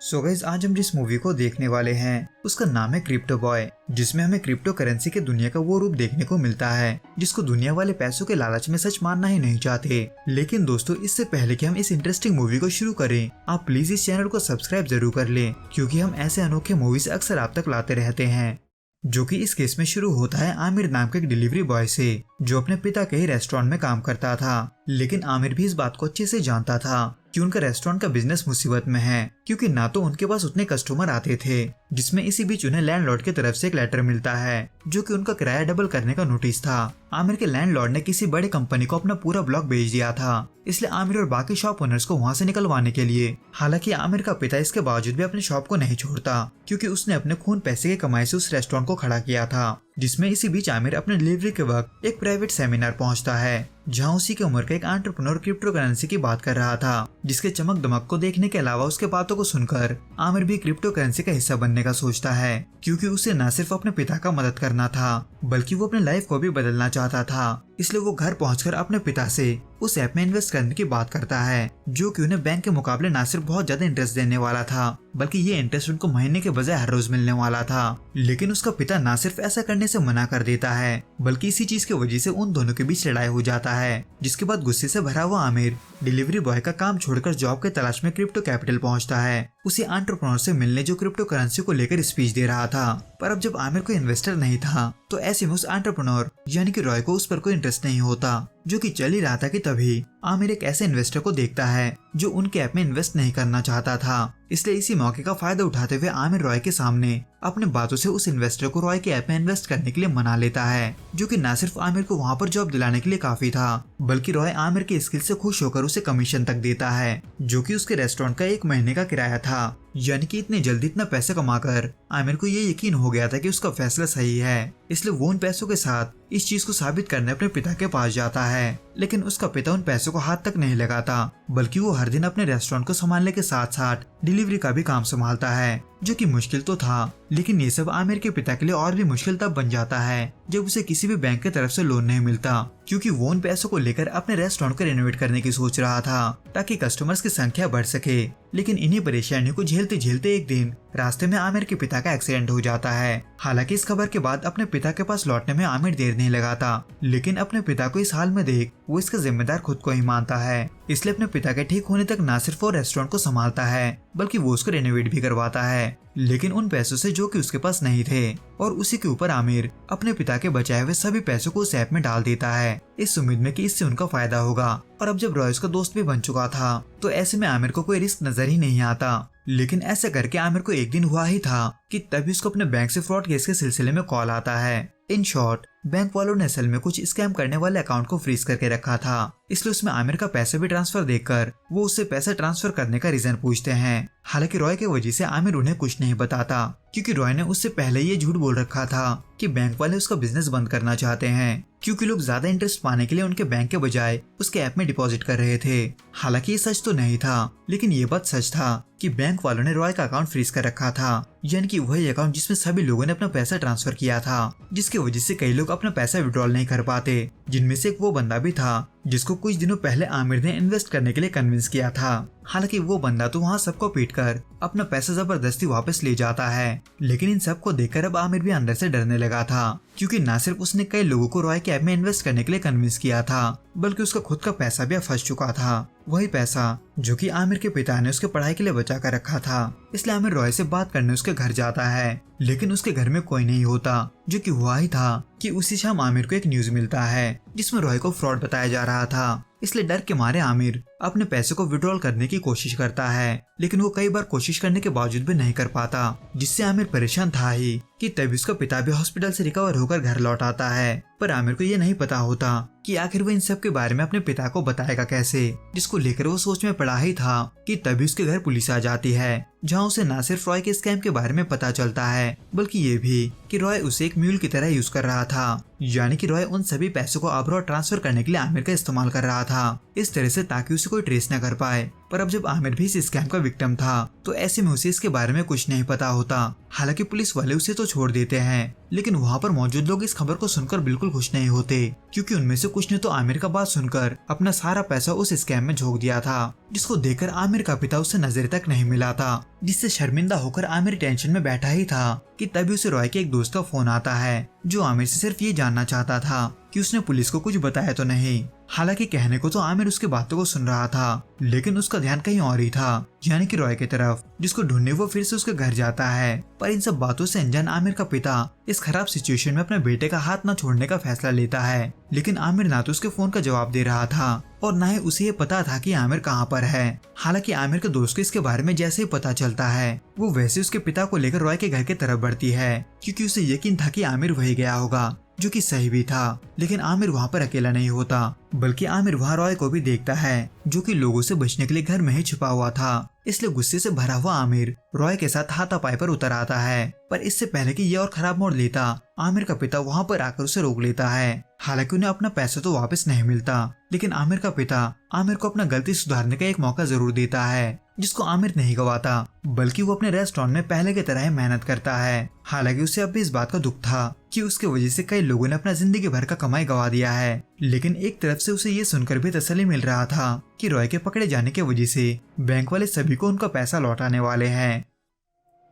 So guys, आज हम जिस मूवी को देखने वाले हैं उसका नाम है क्रिप्टो बॉय, जिसमें हमें क्रिप्टो करेंसी के दुनिया का वो रूप देखने को मिलता है जिसको दुनिया वाले पैसों के लालच में सच मानना ही नहीं चाहते। लेकिन दोस्तों, इससे पहले कि हम इस इंटरेस्टिंग मूवी को शुरू करें, आप प्लीज इस चैनल को सब्सक्राइब जरूर कर लें, क्योंकि हम ऐसे अनोखे मूवीज अक्सर आप तक लाते रहते हैं। जो कि इस केस में शुरू होता है आमिर नाम के एक डिलीवरी बॉय से, जो अपने पिता के ही रेस्टोरेंट में काम करता था। लेकिन आमिर भी इस बात को अच्छे से जानता था कि उनका रेस्टोरेंट का बिजनेस मुसीबत में है, क्योंकि ना तो उनके पास उतने कस्टमर आते थे, जिसमें इसी बीच उन्हें लैंडलॉर्ड की तरफ से एक लेटर मिलता है जो कि उनका किराया डबल करने का नोटिस था। आमिर के लैंडलॉर्ड ने किसी बड़ी कंपनी को अपना पूरा ब्लॉक भेज दिया था, इसलिए आमिर और बाकी शॉप ओनर्स को वहाँ से निकलवाने के लिए। हालांकि आमिर का पिता इसके बावजूद भी अपने शॉप को नहीं छोड़ता, क्योंकि उसने अपने खून पैसे की कमाई से उस रेस्टोरेंट को खड़ा किया था। जिसमें इसी बीच आमिर अपने डिलीवरी के वक्त एक प्राइवेट सेमिनार पहुंचता है, जहां उसी की उम्र का एक एंटरप्रेन्योर क्रिप्टो करेंसी की बात कर रहा था, जिसके चमक दमक को देखने के अलावा उसके बातों को सुनकर आमिर भी क्रिप्टो करेंसी का हिस्सा बनने का सोचता है, क्योंकि उसे न सिर्फ अपने पिता का मदद करना था, बल्कि वो अपने लाइफ को भी बदलना चाहता था। इसलिए वो घर पहुंचकर अपने पिता से उस ऐप में इन्वेस्ट करने की बात करता है, जो कि उन्हें बैंक के मुकाबले न सिर्फ बहुत ज्यादा इंटरेस्ट देने वाला था, बल्कि ये इंटरेस्ट उनको महीने के बजाय हर रोज मिलने वाला था। लेकिन उसका पिता न सिर्फ ऐसा करने से मना कर देता है, बल्कि इसी चीज की वजह से उन दोनों के बीच लड़ाई हो जाता है। जिसके बाद गुस्से से भरा हुआ आमिर डिलीवरी बॉय का काम छोड़कर जॉब के तलाश में क्रिप्टो कैपिटल पहुंचता है, उसी एंटरप्रेन्योर से मिलने जो क्रिप्टो करेंसी को लेकर स्पीच दे रहा था। पर अब जब आमिर कोई इन्वेस्टर नहीं था, तो ऐसे में उस एंटरप्रेन्योर यानी कि रॉय को उस पर कोई इंटरेस्ट नहीं होता, जो कि चल ही रहा था कि तभी आमिर एक ऐसे इन्वेस्टर को देखता है जो उनके ऐप में इन्वेस्ट नहीं करना चाहता था। इसलिए इसी मौके का फायदा उठाते हुए आमिर रॉय के सामने अपने बातों से उस इन्वेस्टर को रॉय के ऐप में इन्वेस्ट करने के लिए मना लेता है, जो कि न सिर्फ आमिर को वहां पर जॉब दिलाने के लिए काफी था, बल्कि रॉय आमिर के स्किल से खुश होकर उसे कमीशन तक देता है, जो कि उसके रेस्टोरेंट का 1 महीने का किराया था। यानी कि इतने जल्दी इतना पैसा कमाकर आमिर को ये यकीन हो गया था कि उसका फैसला सही है, इसलिए वो उन पैसों के साथ इस चीज को साबित करने अपने पिता के पास जाता है। लेकिन उसका पिता उन पैसों को हाथ तक नहीं लगाता, बल्कि वो हर दिन अपने रेस्टोरेंट को संभालने के साथ साथ डिलीवरी का भी काम संभालता है, जो कि मुश्किल तो था, लेकिन ये सब आमिर के पिता के लिए और भी मुश्किल तब बन जाता है जब उसे किसी भी बैंक की तरफ से लोन नहीं मिलता, क्योंकि वो उन पैसों को लेकर अपने रेस्टोरेंट को रेनोवेट करने की सोच रहा था ताकि कस्टमर्स की संख्या बढ़ सके। लेकिन इन्हीं परेशानियों को झेलते झेलते एक दिन रास्ते में आमिर के पिता का एक्सीडेंट हो जाता है। हालांकि इस खबर के बाद अपने पिता के पास लौटने में आमिर देर नहीं लगाता, लेकिन अपने पिता को इस हाल में देख वो इसका जिम्मेदार खुद को ही मानता है। इसलिए अपने पिता के ठीक होने तक न सिर्फ वो रेस्टोरेंट को संभालता है, बल्कि वो उसको रेनोवेट भी करवाता है, लेकिन उन पैसों से जो कि उसके पास नहीं थे। और उसी के ऊपर आमिर अपने पिता के बचाए हुए सभी पैसों को उस ऐप में डाल देता है, इस उम्मीद में कि इससे उनका फायदा होगा। और अब जब रॉय उसका दोस्त भी बन चुका था, तो ऐसे में आमिर को कोई रिस्क नजर ही नहीं आता। लेकिन ऐसा करके आमिर को एक दिन हुआ ही था कि तभी उसको अपने बैंक से फ्रॉड केस के सिलसिले में कॉल आता है। इन शॉर्ट, बैंक वालों ने असल में कुछ स्कैम करने वाले अकाउंट को फ्रीज करके रखा था, इसलिए उसमें आमिर का पैसा भी ट्रांसफर देखकर वो उससे पैसा ट्रांसफर करने का रीजन पूछते हैं। हालांकि रॉय की वजह से आमिर उन्हें कुछ नहीं बताता, क्योंकि रॉय ने उससे पहले ये झूठ बोल रखा था कि बैंक वाले उसका बिजनेस बंद करना चाहते हैं, क्योंकि लोग ज्यादा इंटरेस्ट पाने के लिए उनके बैंक के बजाय उसके ऐप में डिपॉजिट कर रहे थे। हालांकि ये सच तो नहीं था, लेकिन ये बात सच था कि बैंक वालों ने रॉय का अकाउंट फ्रीज कर रखा था, यानी कि वही अकाउंट जिसमें सभी लोगों ने अपना पैसा ट्रांसफर किया था, जिसकी वजह से कई लोग अपना पैसा विड्रॉल नहीं कर पाते, जिनमें से एक वो बंदा भी था जिसको कुछ दिनों पहले आमिर ने इन्वेस्ट करने के लिए कन्विंस किया था। हालांकि वो बंदा तो वहाँ सबको पीटकर अपना पैसा जबरदस्ती वापस ले जाता है। लेकिन इन सबको देखकर अब आमिर भी अंदर से डरने लगा था, क्योंकि न सिर्फ उसने कई लोगों को रॉय के ऐप में इन्वेस्ट करने के लिए कन्विंस किया था, बल्कि उसका खुद का पैसा भी फंस चुका था, वही पैसा जो कि आमिर के पिता ने उसके पढ़ाई के लिए बचा कर रखा था। इसलिए आमिर रॉय से बात करने उसके घर जाता है, लेकिन उसके घर में कोई नहीं होता। जो कि हुआ ही था कि उसी शाम आमिर को एक न्यूज मिलता है जिसमें रॉय को फ्रॉड बताया जा रहा था। इसलिए डर के मारे आमिर अपने पैसे को विड्रॉल करने की कोशिश करता है, लेकिन वो कई बार कोशिश करने के बावजूद भी नहीं कर पाता, जिससे आमिर परेशान था ही कि तभी उसका पिता भी हॉस्पिटल से रिकवर होकर घर लौट आता है। पर आमिर को ये नहीं पता होता कि आखिर वो इन सब के बारे में अपने पिता को बताएगा कैसे, जिसको लेकर वो सोच में पड़ा ही था कि तभी उसके घर पुलिस आ जाती है, जहाँ उसे न सिर्फ रॉय के स्कैम के बारे में पता चलता है, बल्कि ये भी कि रॉय उसे एक म्यूल की तरह यूज कर रहा था, यानी कि रॉय उन सभी पैसों को अब्रॉड ट्रांसफर करने के लिए आमिर का इस्तेमाल कर रहा था। इस तरह से ताकि उसे कोई ट्रेस न कर पाए। पर अब जब आमिर भी इस स्कैम का विक्टिम था तो ऐसे में उसे इसके बारे में कुछ नहीं पता होता। हालांकि पुलिस वाले उसे तो छोड़ देते हैं, लेकिन वहाँ पर मौजूद लोग इस खबर को सुनकर बिल्कुल खुश नहीं होते, क्योंकि उनमें से कुछ ने तो आमिर का बात सुनकर अपना सारा पैसा उस स्कैम में झोंक दिया था, जिसको देखकर आमिर का पिता उससे नजर तक नहीं मिला था। जिससे शर्मिंदा होकर आमिर टेंशन में बैठा ही था कि तभी उसे रॉय के एक दोस्त का फोन आता है, जो आमिर से सिर्फ ये जानना चाहता था कि उसने पुलिस को कुछ बताया तो नहीं। हालांकि कहने को तो आमिर उसकी बातों को सुन रहा था, लेकिन उसका ध्यान कहीं और ही था, यानी कि रॉय की तरफ, जिसको ढूंढने वो फिर से उसके घर जाता है। पर इन सब बातों से अनजान आमिर का पिता इस खराब सिचुएशन में अपने बेटे का हाथ न छोड़ने का फैसला लेता है। लेकिन आमिर ना तो उसके फोन का जवाब दे रहा था और ना ही उसे ये पता था कि आमिर कहाँ पर है। हालांकि आमिर के दोस्त को इसके बारे में जैसे ही पता चलता है, वो वैसे उसके पिता को लेकर रॉय के घर की तरफ बढ़ती है, क्योंकि उसे यकीन था कि आमिर वही गया होगा, जो कि सही भी था। लेकिन आमिर वहाँ पर अकेला नहीं होता, बल्कि आमिर वहाँ रॉय को भी देखता है, जो कि लोगों से बचने के लिए घर में ही छिपा हुआ था। इसलिए गुस्से से भरा हुआ आमिर रॉय के साथ हाथापाई पर उतर आता है। पर इससे पहले कि ये और खराब मोड़ लेता, आमिर का पिता वहाँ पर आकर उसे रोक लेता है। हालांकि उन्हें अपना पैसा तो वापस नहीं मिलता, लेकिन आमिर का पिता आमिर को अपना गलती सुधारने का एक मौका जरूर देता है, जिसको आमिर नहीं गवाता, बल्कि वो अपने रेस्टोरेंट में पहले की तरह ही मेहनत करता है। हालांकि उसे अब भी इस बात का दुख था कि उसकी वजह से कई लोगों ने अपना जिंदगी भर का कमाई गवा दिया है। लेकिन एक तरफ से उसे ये सुनकर भी तसल्ली मिल रहा था कि रॉय के पकड़े जाने की वजह से बैंक वाले सभी को उनका पैसा लौटाने वाले हैं।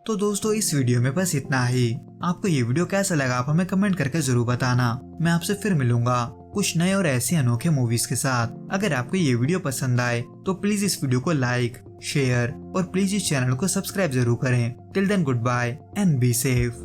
तो दोस्तों, इस वीडियो में बस इतना ही। आपको ये वीडियो कैसा लगा आप हमें कमेंट करके जरूर बताना। मैं आपसे फिर मिलूंगा कुछ नए और ऐसे अनोखे मूवीज के साथ। अगर आपको ये वीडियो पसंद आए तो प्लीज इस वीडियो को लाइक, शेयर और प्लीज इस चैनल को सब्सक्राइब जरूर करें। Till then goodbye and be safe.